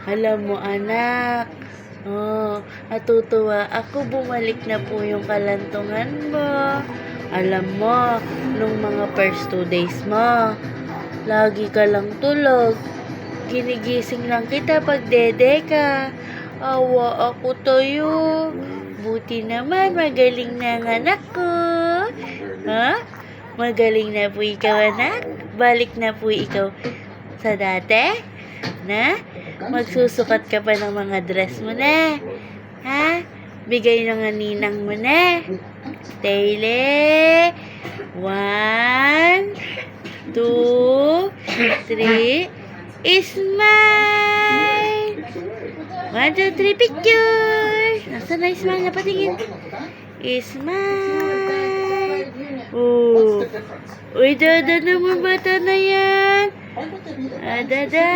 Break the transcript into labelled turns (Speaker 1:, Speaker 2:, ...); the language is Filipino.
Speaker 1: Alam mo anak, natutuwa ako bumalik na po yung kalantungan mo. Alam mo, nung mga first 2 days mo, lagi ka lang tulog. Ginigising lang kita pag dede ka. Awa ako tayo. Buti naman, magaling na ang anak ko. Ha? Magaling na po ikaw, anak. Balik na po ikaw sa dati. Na? Magsusukat ka pa ng mga dress mo na. Ha? Bigay ng ninang mo na. Tayle. 1, 2, 3. Smile! 1, 2, 3, picture! Nasaan na smile na patingin? Smile! Oh. Uy, dada naman bata na yan. Dada!